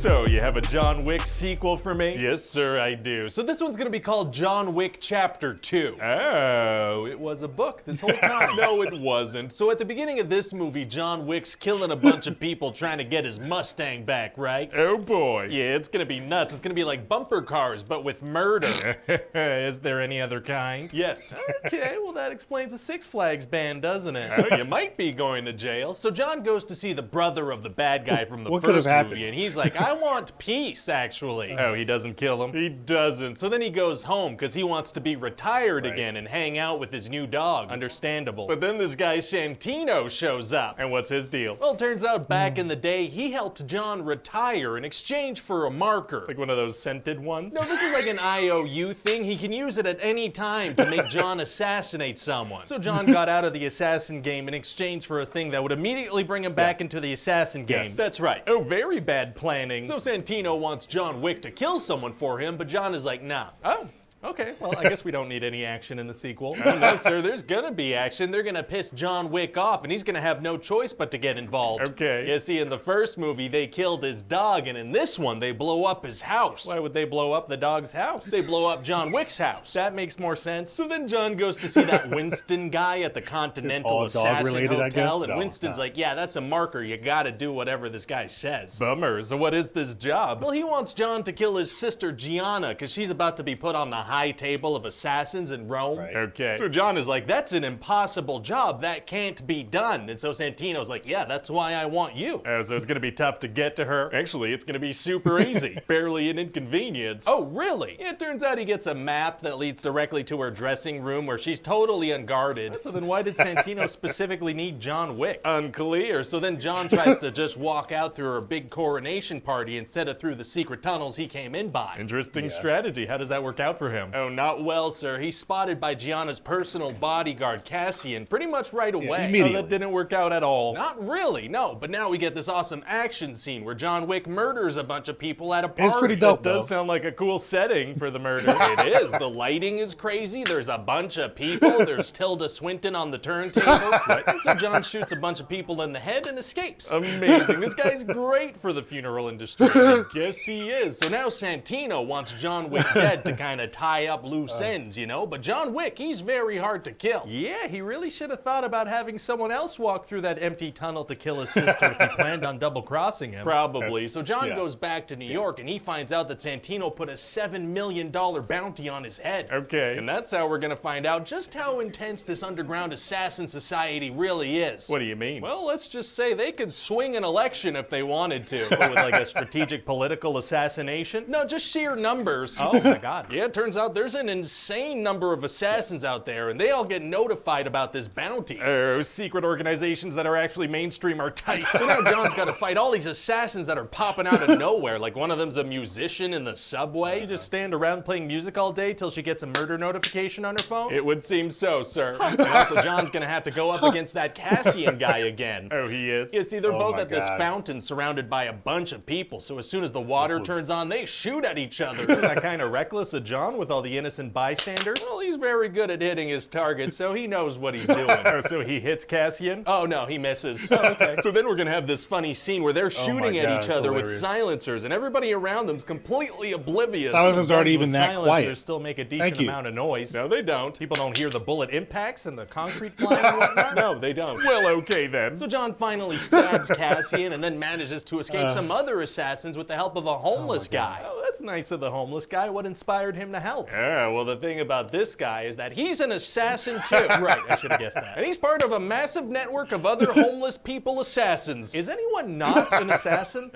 So, you have a John Wick sequel for me? Yes, sir, I do. So this one's gonna be called John Wick Chapter 2. Oh, it was a book this whole time. No, it wasn't. So at the beginning of this movie, John Wick's killing a bunch of people trying to get his Mustang back, right? Oh boy. Yeah, it's gonna be nuts. It's gonna be like bumper cars, but with murder. Is there any other kind? Yes. Okay, well that explains the Six Flags ban, doesn't it? Oh, you might be going to jail. So John goes to see the brother of the bad guy from the What could first have happened? movie, and he's like, I want peace, actually. Oh, he doesn't kill him? He doesn't. So then he goes home because he wants to be retired Right. again and hang out with his new dog. Understandable. But then this guy Santino shows up. And what's his deal? Well, it turns out back in the day, he helped John retire in exchange for a marker. Like one of those scented ones? No, this is like an IOU thing. He can use it at any time to make John assassinate someone. So John got out of the assassin game in exchange for a thing that would immediately bring him back into the assassin game. Yes. That's right. Oh, very bad planning. So Santino wants John Wick to kill someone for him, but John is like, nah. Oh, okay. Well, I guess we don't need any action in the sequel. Oh, no, sir, there's gonna be action. They're gonna piss John Wick off, and he's gonna have no choice but to get involved. Okay. You see, in the first movie, they killed his dog, and in this one, they blow up his house. Why would they blow up the dog's house? They blow up John Wick's house. That makes more sense. So then John goes to see that Winston guy at the Continental all Assassin dog-related, I Hotel, guess? and No, Winston's it's not. like, yeah, that's a marker. You gotta do whatever this guy says. Bummer. So what is this job? Well, he wants John to kill his sister Gianna, because she's about to be put on the high table of assassins in Rome. Right. Okay. So John is like, that's an impossible job. That can't be done. And so Santino's like, yeah, that's why I want you. Oh, so it's gonna be tough to get to her? Actually, it's gonna be super easy. Barely an inconvenience. Oh, really? It turns out he gets a map that leads directly to her dressing room where she's totally unguarded. So then why did Santino specifically need John Wick? Unclear. So then John tries to just walk out through her big coronation party instead of through the secret tunnels he came in by. Interesting Yeah. strategy. How does that work out for him? Oh, not well, sir. He's spotted by Gianna's personal bodyguard, Cassian, pretty much right away. Oh, immediately. that didn't work out at all. Not really, no. But now we get this awesome action scene where John Wick murders a bunch of people at a party. It's pretty dope, Does though. sound like a cool setting for the murder. It is. The lighting is crazy. There's a bunch of people. There's Tilda Swinton on the turntables. So John shoots a bunch of people in the head and escapes. Amazing. This guy's great for the funeral industry. I guess he is. So now Santino wants John Wick dead to kind of tie up loose ends, you know? But John Wick, he's very hard to kill. Yeah, he really should have thought about having someone else walk through that empty tunnel to kill his sister if he planned on double-crossing him. Probably. That's- So John yeah. goes back to New York and he finds out that Santino put a $7 million bounty on his head. Okay. And that's how we're gonna find out just how intense this underground assassin society really is. What do you mean? Well, let's just say they could swing an election if they wanted to. What, with like a strategic political assassination? No, just sheer numbers. Oh my god. Yeah, it turns out there's an insane number of assassins out there, and they all get notified about this bounty. Oh, secret organizations that are actually mainstream are tight. So now John's got to fight all these assassins that are popping out of nowhere. Like one of them's a musician in the subway. She just stand around playing music all day till she gets a murder notification on her phone? It would seem so, sir. And also, John's gonna have to go up against that Cassian guy again. Oh, he is? You see, they're Oh both my at this God. fountain surrounded by a bunch of people, so as soon as the water would- turns on, they shoot at each other. Isn't that kind of reckless of John with all the innocent bystanders? Well, he's very good at hitting his target, so he knows what he's doing. Oh, so he hits Cassian? Oh no, he misses. Okay. So then we're gonna have this funny scene where they're shooting at God, each it's other with hilarious. silencers, and everybody around them's completely oblivious. Silencers aren't even With that silencers quiet. still make a decent Thank you. amount of noise. No, they don't. People don't hear the bullet impacts and the concrete flying and whatnot? No, they don't. Well, okay then. So John finally stabs Cassian and then manages to escape some other assassins with the help of a homeless guy. Oh, that's nice of the homeless guy. What inspired him to help? Yeah, well, the thing about this guy is that he's an assassin too. Right, I should have guessed that. And he's part of a massive network of other homeless people assassins. Is anyone not an assassin?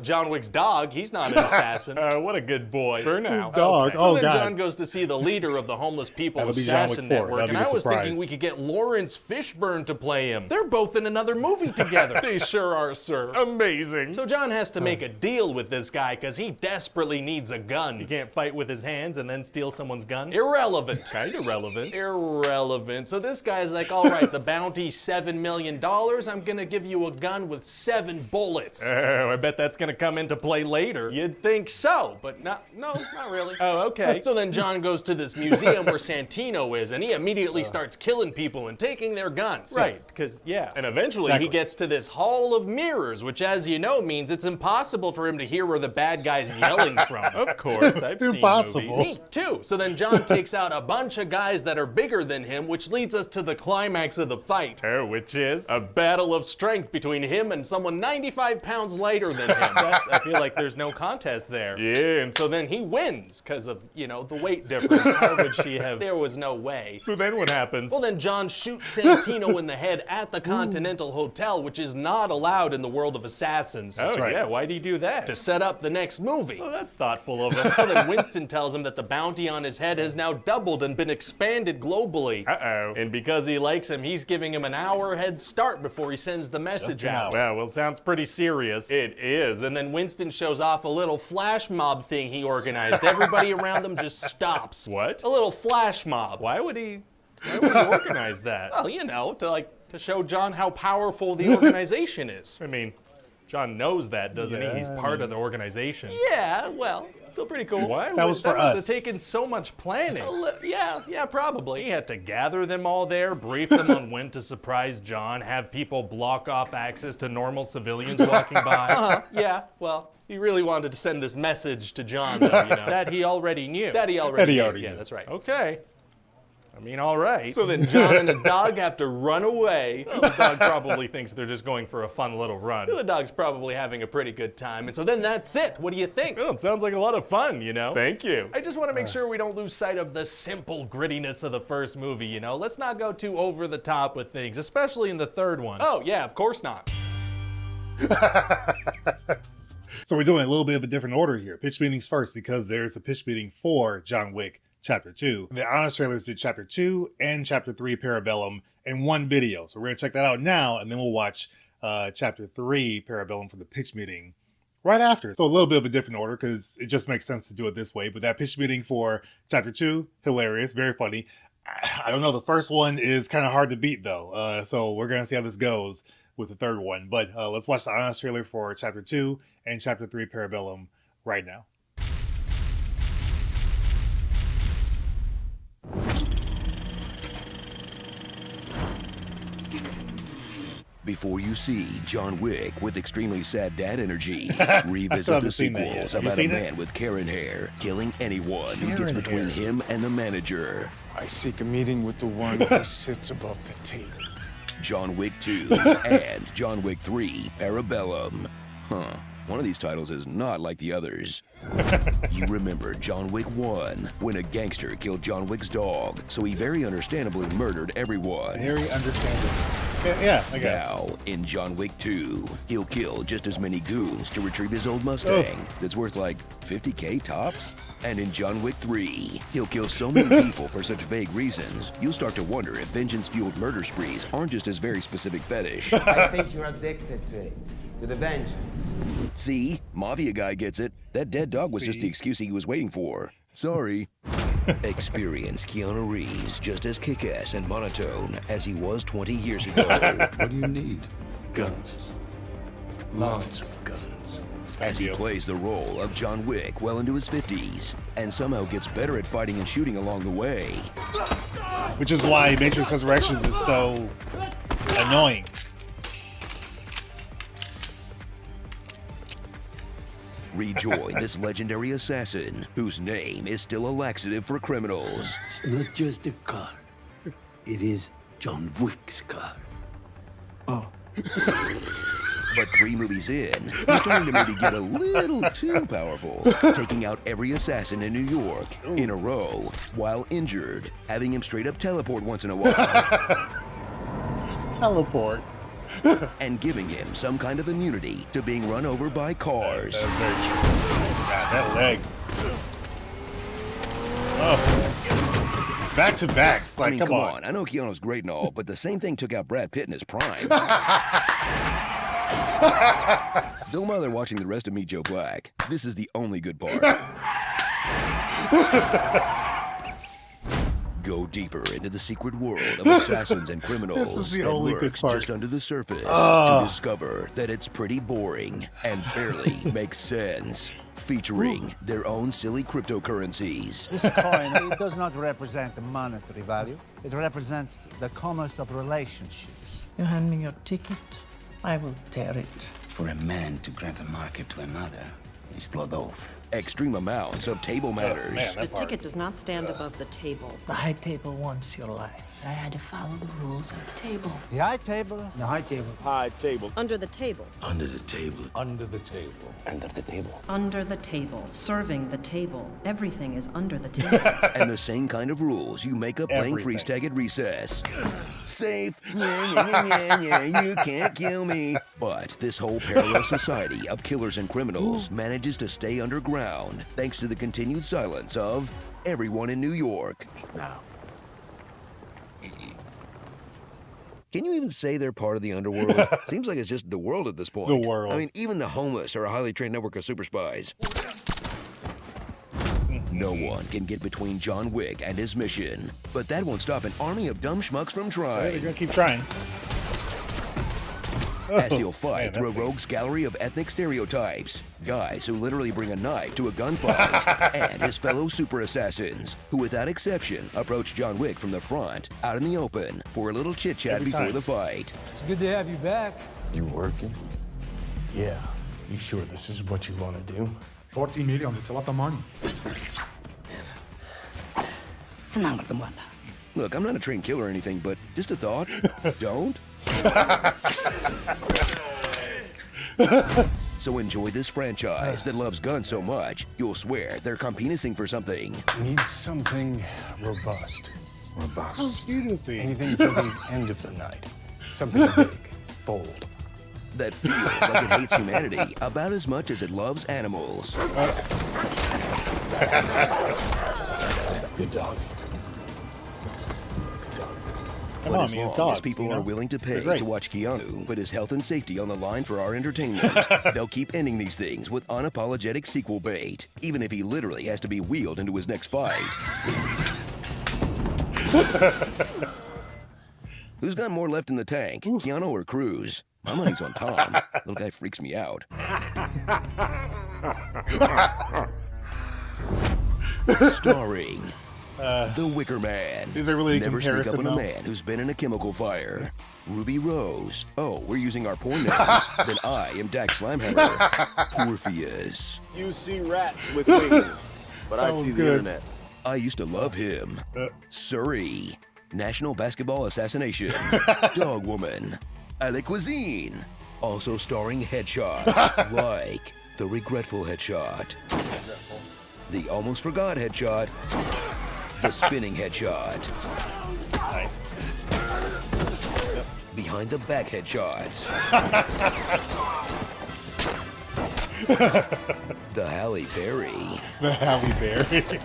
John Wick's dog, he's not an assassin. What a good boy. For now. His dog. Okay. So Oh then God. John goes to see the leader of the homeless people That'll be John Wick assassin 4. network, That'll be and the I was surprise. thinking we could get Lawrence Fishburne to play him. They're both in another movie together. They sure are, sir. Amazing. So John has to make a deal with this guy because he desperately needs a He gun. can't fight with his hands and then steal someone's gun? Irrelevant. Kind of relevant. Irrelevant. So this guy's like, all right, the bounty's $7 million. I'm gonna give you a gun with 7 bullets. Oh, I bet that's that's gonna come into play later. You'd think so, but no, not really. Oh, okay. So then John goes to this museum where Santino is, and he immediately starts killing people and taking their guns. Right, because, yeah. And eventually he gets to this hall of mirrors, which, as you know, means it's impossible for him to hear where the bad guy's yelling from. Of course, I've seen Impossible. movies. Me too. So then John takes out a bunch of guys that are bigger than him, which leads us to the climax of the fight. Oh, which is? A battle of strength between him and someone 95 pounds lighter than him. I feel like there's no contest there. Yeah, and so then he wins because of, the weight difference. How would she have? There was no way. So then what happens? Well, then John shoots Santino in the head at the Continental Hotel, which is not allowed in the world of assassins. Oh, right. yeah, why'd he do that? To set up the next movie. Oh, that's thoughtful of him. So then Winston tells him that the bounty on his head has now doubled and been expanded globally. Uh-oh. And because he likes him, he's giving him an hour head start before he sends the message an out. hour. Well, sounds pretty serious. It is. And then Winston shows off a little flash mob thing he organized. Everybody around him just stops. What? A little flash mob. Why would he organize that? Well, to show John how powerful the organization is. I mean, John knows that, doesn't he? He's part of the organization. Yeah, well, still pretty cool. Why That was for us. That must have taken so much planning. Yeah, probably. He had to gather them all there, brief them on when to surprise John, have people block off access to normal civilians walking by. Yeah, well, he really wanted to send this message to John, though, That he already knew. That he already knew. already Yeah, knew. that's right. Okay. I mean, all right. So then John and his dog have to run away. The dog probably thinks they're just going for a fun little run. The dog's probably having a pretty good time. And so then that's it. What do you think? Well, it sounds like a lot of fun, Thank you. I just want to make sure we don't lose sight of the simple grittiness of the first movie, Let's not go too over the top with things, especially in the third one. Oh, yeah, of course not. So we're doing a little bit of a different order here. Pitch meetings first, because there's a pitch meeting for John Wick Chapter 2. The honest trailers did Chapter 2 and Chapter 3 Parabellum in one video. So we're going to check that out now, and then we'll watch Chapter 3 Parabellum for the pitch meeting right after. So a little bit of a different order, because it just makes sense to do it this way. But that pitch meeting for Chapter 2, hilarious, very funny. I don't know, the first one is kind of hard to beat, though. So we're going to see how this goes with the third one. But let's watch the honest trailer for Chapter 2 and Chapter 3 Parabellum right now. Before you see John Wick with extremely sad dad energy, still revisit haven't the seen that yet. sequels Have you about a seen it? man with Karen hair killing anyone who gets Karen between hair. him and the manager. I seek a meeting with the one who sits above the table. John Wick 2 and John Wick 3 Parabellum. Huh. One of these titles is not like the others. You remember John Wick 1, when a gangster killed John Wick's dog, so he very understandably murdered everyone. Very understandable. Yeah, I guess. Now, in John Wick 2, he'll kill just as many goons to retrieve his old Mustang that's worth like 50K tops. And in John Wick 3, he'll kill so many people for such vague reasons, you'll start to wonder if vengeance-fueled murder sprees aren't just his very specific fetish. I think you're addicted to it, to the vengeance. See? Mafia guy gets it. That dead dog was just the excuse he was waiting for. Sorry. Experience Keanu Reeves just as kick-ass and monotone as he was 20 years ago. What do you need? Guns. Lots of guns. As he plays the role of John Wick well into his 50s, and somehow gets better at fighting and shooting along the way. Which is why Matrix Resurrections is so annoying. Rejoin this legendary assassin, whose name is still a laxative for criminals. It's not just a car. It is John Wick's car. But 3 movies in, he's starting to maybe get a little too powerful, taking out every assassin in New York in a row while injured, having him straight up teleport once in a while, Teleport. and giving him some kind of immunity to being run over by cars. That's very true. God, that leg. Oh. Back to back. It's like, I mean, come come on. on. I know Keanu's great and all, but the same thing took out Brad Pitt in his prime. Don't bother watching the rest of Meet Joe Black. This is the only good part. Go deeper into the secret world of assassins and criminals This is the that only good lurks part. just under the surface to discover that it's pretty boring and barely makes sense. Featuring their own silly cryptocurrencies. This coin, it does not represent the monetary value. It represents the commerce of relationships. You hand me your ticket, I will tear it. For a man to grant a market to another is blood oath. Extreme amounts of table manners. Man, The that part. ticket does not stand above the table. The high table wants your life. I had to follow the rules of the table. The high table, The high table. Under the table. Under the table. Under the table. Under the table. Under the table. Serving the table. Everything is under the table. And the same kind of rules you make up playing Everything. freeze tag at recess. Safe, yeah, you can't kill me. But this whole parallel society of killers and criminals manages to stay underground thanks to the continued silence of everyone in New York. Now, Can you even say they're part of the underworld? Seems like it's just the world at this point. The world. I mean, even the homeless are a highly trained network of super spies. No one can get between John Wick and his mission, but that won't stop an army of dumb schmucks from They're trying. gonna keep trying. As he'll Man, fight through a that's rogue's gallery of ethnic stereotypes, guys who literally bring a knife to a gunfight, and his fellow super assassins, who without exception approach John Wick from the front, out in the open, for a little chit-chat Every before time. the fight. it's good to have you back. You working? Yeah. You sure this is what you want to do? 40 million, it's a lot of money. Look, I'm not a trained killer or anything, but just a thought. Don't. So enjoy this franchise that loves guns so much, you'll swear they're competing for something. Need something robust. Robust. You to see. Anything for the end of the night. Something big, bold. That feels like it hates humanity about as much as it loves animals. Good dog. Come But on, as me, it's long as dogs. people you know? are willing to They're pay great. to watch Keanu put his health and safety on the line for our entertainment, they'll keep ending these things with unapologetic sequel bait, even if he literally has to be wheeled into his next fight. Who's got more left in the tank, Keanu or Cruz? My money's on Tom. Little guy freaks me out. Starring The Wicker Man. Is there really a Never sneak up comparison, on a though? man who's been in a chemical fire. Ruby Rose. Oh, we're using our porn names. Then I am Dax Slimehammer. Orpheus. You see rats with wings, but I That was see the good. internet. I used to love him. Surrey. National Basketball Assassination. Dog Woman. Ale Cuisine. Also starring headshots like the Regretful Headshot. The Almost Forgot Headshot. The Spinning Headshot. Nice. Behind the Back Headshots. The Halle Berry. The Halle Berry.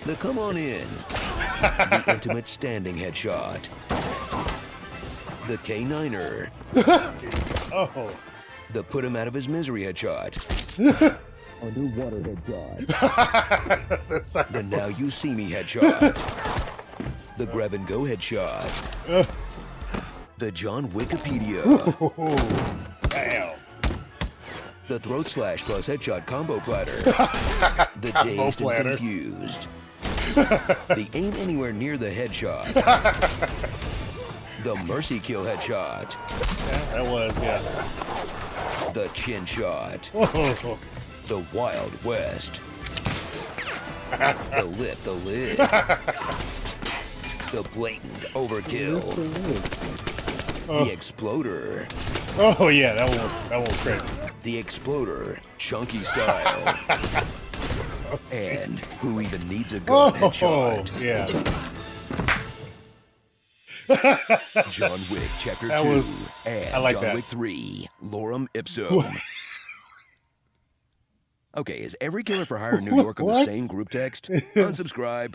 The Come On In. The Intimate Standing Headshot. The K9er. Oh. The Put Him Out of His Misery Headshot. Underwater Headshot. The Now You See Me Headshot. The Grab and Go Headshot. The John Wikipedia. Damn. The Throat Slash plus Headshot Combo Platter. The Combo Dazed and platter. Confused. The Ain't Anywhere Near the Headshot. The Mercy Kill Headshot. Yeah, that was, yeah. The Chin Shot. The Wild West. The Lift the Lid. The Blatant Overkill. The Exploder. Oh yeah, that one was crazy. The Exploder, Chunky Style. And Who Even Needs a Gun Headshot. yeah. John Wick Chapter That 2 was- and I like John that. Wick 3, Lorem Ipsum. Okay, is every killer for hire in New York on the What? same group text? Unsubscribe.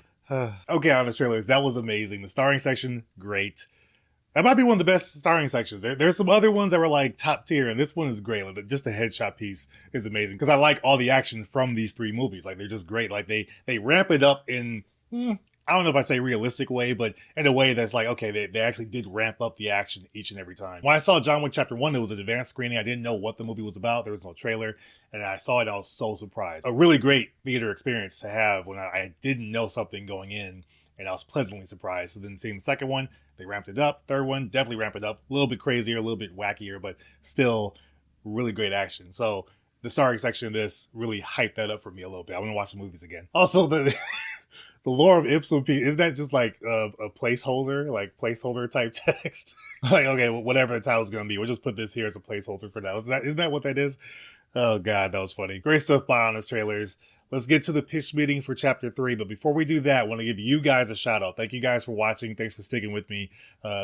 Okay, honest trailers, that was amazing. The starring section, great. That might be one of the best starring sections. There's some other ones that were like top tier, and this one is great. Like, just the headshot piece is amazing because I like all the action from these three movies. Like, they're just great. Like, they ramp it up in, I don't know if I say realistic way, but in a way that's like, okay, they actually did ramp up the action each and every time. When I saw John Wick Chapter 1, it was an advanced screening. I didn't know what the movie was about. There was no trailer, and I saw it. I was so surprised. A really great theater experience to have when I didn't know something going in, and I was pleasantly surprised. So then seeing the second one, they ramped it up. Third one, definitely ramped it up. A little bit crazier, a little bit wackier, but still really great action. So the starring section of this really hyped that up for me a little bit. I'm going to watch the movies again. Also, the lore of ipsum piece, isn't that just like a placeholder, like placeholder type text? Like, okay, well, whatever the title's going to be, we'll just put this here as a placeholder for now. Isn't that what that is? Oh, God, that was funny. Great stuff by Honest Trailers. Let's get to the pitch meeting for Chapter 3. But before we do that, I want to give you guys a shout out. Thank you guys for watching. Thanks for sticking with me.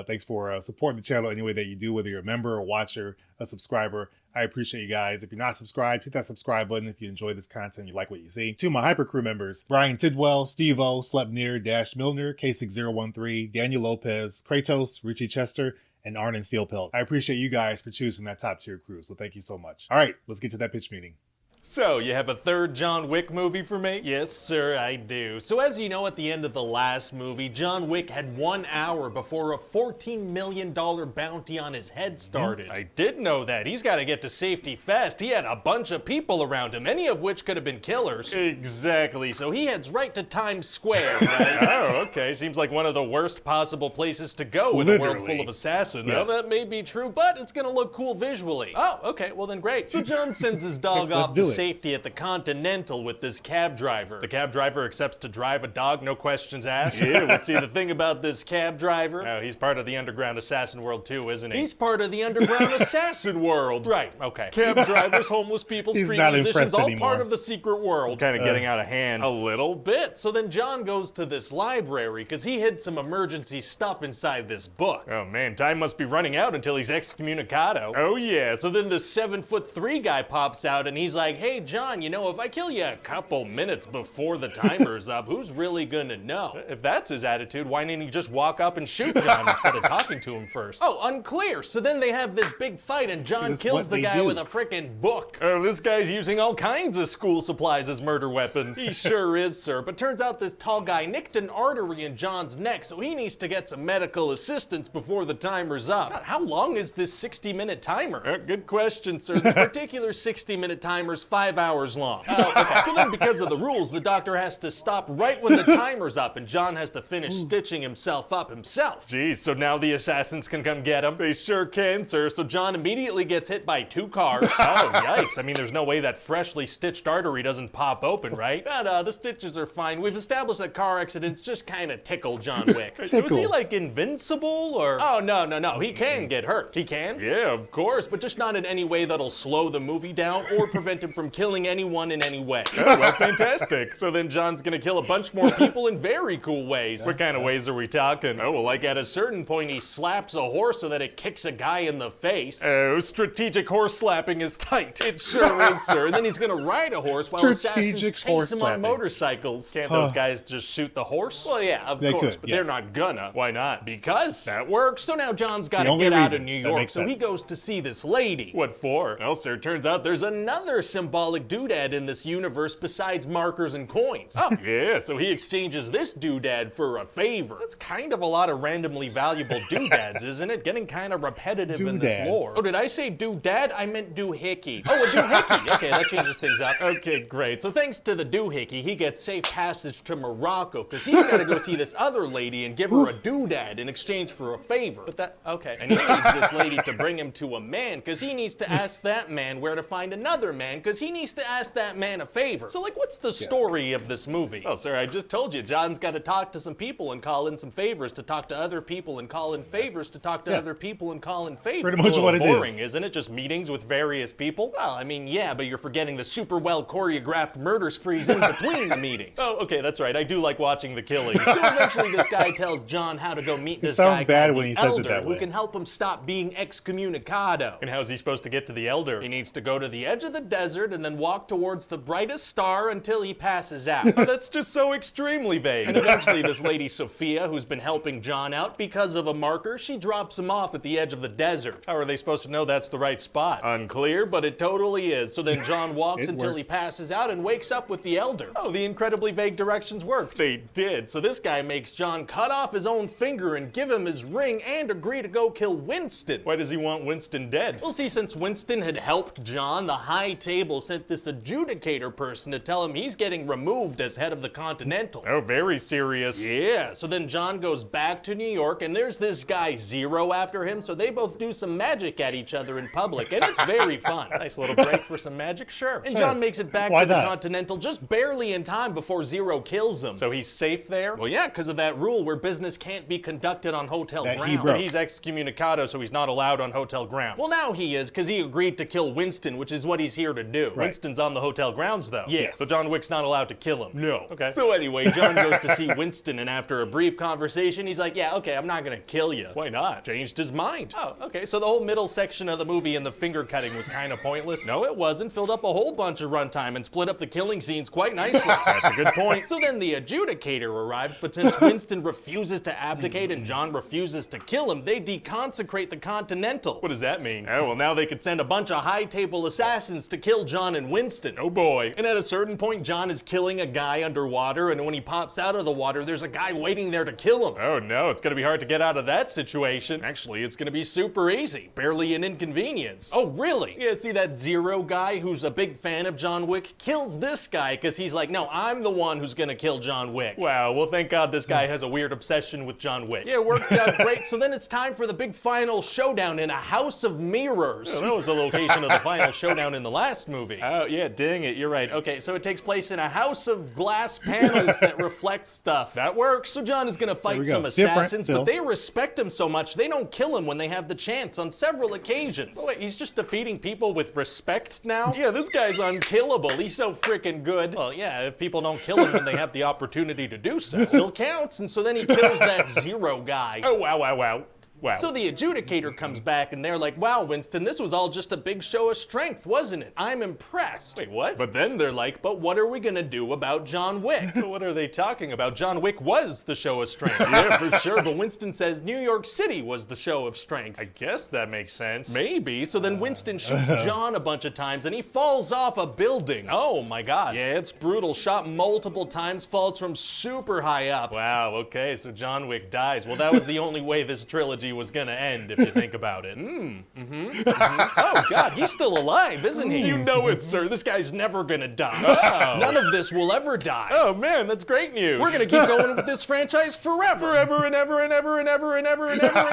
Thanks for supporting the channel any way that you do, whether you're a member, a watcher, a subscriber. I appreciate you guys. If you're not subscribed, hit that subscribe button if you enjoy this content, you like what you see. To my Hyper Crew members, Brian Tidwell, Steve O, Slepnir, Dash Milner, K6013, Daniel Lopez, Kratos, Richie Chester, and Arnon Steelpelt. I appreciate you guys for choosing that top tier crew, so thank you so much. All right, let's get to that pitch meeting. So, you have a third John Wick movie for me? Yes, sir, I do. So as you know, at the end of the last movie, John Wick had 1 hour before a $14 million bounty on his head started. I did know that. He's got to get to safety fast. He had a bunch of people around him, many of which could have been killers. Exactly. So he heads right to Times Square, right? Oh, okay. Seems like one of the worst possible places to go in a world full of assassins. Yes. Well, that may be true, but it's going to look cool visually. Oh, okay. Well, then great. So John sends his dog off to safety at the Continental with this cab driver. The cab driver accepts to drive a dog, no questions asked. Yeah, let's see the thing about this cab driver. Oh, he's part of the underground assassin world too, isn't he? He's part of the underground assassin world. Right, okay. Cab drivers, homeless people, street musicians, all part of the secret world. Kind of getting out of hand. A little bit. So then John goes to this library because he hid some emergency stuff inside this book. Oh man, time must be running out until he's excommunicado. Oh yeah, so then this 7'3" guy pops out and he's like, hey John, you know, if I kill you a couple minutes before the timer's up, who's really gonna know? If that's his attitude, why didn't he just walk up and shoot John instead of talking to him first? Oh, unclear. So then they have this big fight and John kills the guy with a frickin' book. Oh, this guy's using all kinds of school supplies as murder weapons. He sure is, sir. But turns out this tall guy nicked an artery in John's neck, so he needs to get some medical assistance before the timer's up. God, how long is this 60-minute timer? Good question, sir. This particular 60-minute timer's 5 hours long. Oh, okay. So then because of the rules, the doctor has to stop right when the timer's up and John has to finish stitching himself up himself. Jeez, so now the assassins can come get him? They sure can, sir. So John immediately gets hit by 2 cars. Oh, yikes. I mean, there's no way that freshly stitched artery doesn't pop open, right? But the stitches are fine. We've established that car accidents just kind of tickle John Wick. So is he like invincible or? Oh, no. He can get hurt. He can? Yeah, of course, but just not in any way that'll slow the movie down or prevent him from killing anyone in any way. Oh, well, fantastic. So then John's gonna kill a bunch more people in very cool ways. What kind of ways are we talking? Oh, well, like at a certain point, he slaps a horse so that it kicks a guy in the face. Oh, strategic horse slapping is tight. It sure is, sir. And then he's gonna ride a horse while assassins chase him on motorcycles. Can't those guys just shoot the horse? Well, yeah, of course, but they're not gonna. Why not? Because that works. So now John's gotta get out of New York, so he goes to see this lady. What for? Well, sir, turns out there's another symbolic doodad in this universe besides markers and coins. Oh, yeah, so he exchanges this doodad for a favor. That's kind of a lot of randomly valuable doodads, isn't it? Getting kind of repetitive in this lore. Oh, did I say doodad? I meant doohickey. Oh, a doohickey. Okay, that changes things up. Okay, great. So thanks to the doohickey, he gets safe passage to Morocco because he's got to go see this other lady and give her a doodad in exchange for a favor. But that, okay. And he needs this lady to bring him to a man because he needs to ask that man where to find another man because he needs to ask that man a favor. So, like, what's the story of this movie? Oh, sir, I just told you. John's got to talk to some people and call in some favors to talk to other people and call in favors to talk to other people and call in favors. Pretty much what it is. Boring, isn't it? Just meetings with various people? Well, I mean, yeah, but you're forgetting the super well choreographed murder sprees in between the meetings. Oh, okay, that's right. I do like watching the killings. So eventually this guy tells John how to go meet this guy. It sounds bad when he says it that way. Who can help him stop being excommunicado. And how's he supposed to get to the Elder? He needs to go to the edge of the desert desert and then walk towards the brightest star until he passes out. Oh, that's just so extremely vague. And eventually this lady Sophia, who's been helping John out because of a marker, she drops him off at the edge of the desert. How are they supposed to know that's the right spot? Unclear, but it totally is. So then John walks until he passes out and wakes up with the elder. Oh, the incredibly vague directions worked. They did. So this guy makes John cut off his own finger and give him his ring and agree to go kill Winston. Why does he want Winston dead? Well, see, since Winston had helped John, the high table sent this adjudicator person to tell him he's getting removed as head of the Continental. Oh, very serious. Yeah, so then John goes back to New York and there's this guy Zero after him, so they both do some magic at each other in public, and it's very fun. Nice little break for some magic, sure. And John makes it back to the Continental just barely in time before Zero kills him. So he's safe there? Well, yeah, because of that rule where business can't be conducted on hotel grounds. He's excommunicado, so he's not allowed on hotel grounds. Well, now he is, because he agreed to kill Winston, which is what he's here to do. Right. Winston's on the hotel grounds, though. Yes. So John Wick's not allowed to kill him. No. Okay. So anyway, John goes to see Winston, and after a brief conversation, he's like, yeah, okay, I'm not gonna kill you. Why not? Changed his mind. Oh, okay, so the whole middle section of the movie and the finger cutting was kind of pointless. No, it wasn't. Filled up a whole bunch of runtime and split up the killing scenes quite nicely. That's a good point. So then the adjudicator arrives, but since Winston refuses to abdicate and John refuses to kill him, they deconsecrate the Continental. What does that mean? Oh, well, now they could send a bunch of high table assassins to kill John and Winston. Oh boy. And at a certain point, John is killing a guy underwater, and when he pops out of the water, there's a guy waiting there to kill him. Oh no, it's gonna be hard to get out of that situation. Actually, it's gonna be super easy. Barely an inconvenience. Oh, really? Yeah, see that Zero guy who's a big fan of John Wick kills this guy because he's like, no, I'm the one who's gonna kill John Wick. Wow, well, thank God this guy has a weird obsession with John Wick. Yeah, it worked out great. So then it's time for the big final showdown in a house of mirrors. Oh, that was the location of the final showdown in the last movie. Oh, yeah, dang it, you're right. Okay, so it takes place in a house of glass panels that reflect stuff. That works. So John is gonna fight some assassins, but they respect him so much, they don't kill him when they have the chance on several occasions. Oh, wait, he's just defeating people with respect now? Yeah, this guy's unkillable. He's so freaking good. Well, yeah, if people don't kill him when they have the opportunity to do so, it still counts. And so then he kills that Zero guy. Oh, wow, wow, wow. Wow. So the adjudicator comes back and they're like, wow, Winston, this was all just a big show of strength, wasn't it? I'm impressed. Wait, what? But then they're like, but what are we gonna do about John Wick? So what are they talking about? John Wick was the show of strength. Yeah, for sure, but Winston says New York City was the show of strength. I guess that makes sense. Maybe. So then Winston shoots John a bunch of times and he falls off a building. Oh my God. Yeah, it's brutal. Shot multiple times, falls from super high up. Wow, okay, so John Wick dies. Well, that was the only way this trilogy was gonna end, if you think about it. Oh God, he's still alive, isn't he? You know it, sir. This guy's never gonna die. Oh. None of this will ever die. Oh man, that's great news. We're gonna keep going with this franchise forever. Forever and ever and ever and ever and ever and ever and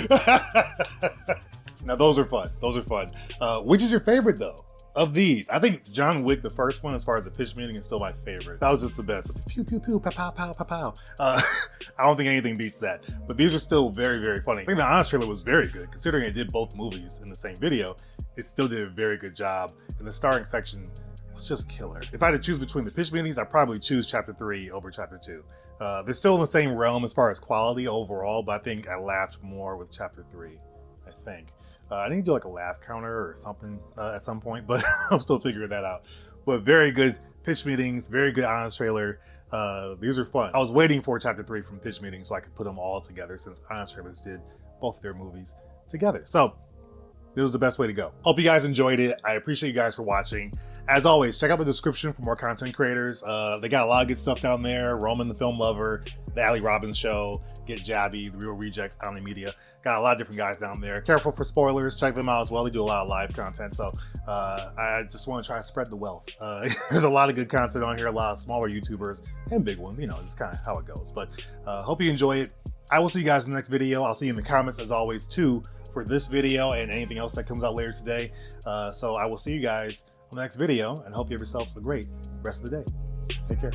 ever. Now those are fun. Those are fun. Which is your favorite though? Of these, I think John Wick, the first one, as far as the pitch meeting, is still my favorite. That was just the best. Pew, pew, pew, pow, pow, pow, pow, pow. I don't think anything beats that. But these are still very, very funny. I think the Honest trailer was very good. Considering it did both movies in the same video, it still did a very good job. And the starring section was just killer. If I had to choose between the pitch meetings, I'd probably choose Chapter 3 over Chapter 2. They're still in the same realm as far as quality overall, but I think I laughed more with Chapter 3, I think. I need to do like a laugh counter or something at some point, but I'm still figuring that out. But very good pitch meetings, very good Honest trailer. These are fun. I was waiting for Chapter 3 from pitch meetings so I could put them all together since Honest trailers did both their movies together. So this was the best way to go. Hope you guys enjoyed it. I appreciate you guys for watching. As always, check out the description for more content creators. They got a lot of good stuff down there. Roman the Film Lover, The Ali Robbins Show, Get Jabby, The Real Rejects, Omni Media. Got a lot of different guys down there. Careful for spoilers. Check them out as well. They do a lot of live content. So I just want to try to spread the wealth. There's a lot of good content on here. A lot of smaller YouTubers and big ones. You know, just kind of how it goes. But hope you enjoy it. I will see you guys in the next video. I'll see you in the comments as always too for this video and anything else that comes out later today. So I will see you guys on the next video and hope you have yourselves a great rest of the day. Take care.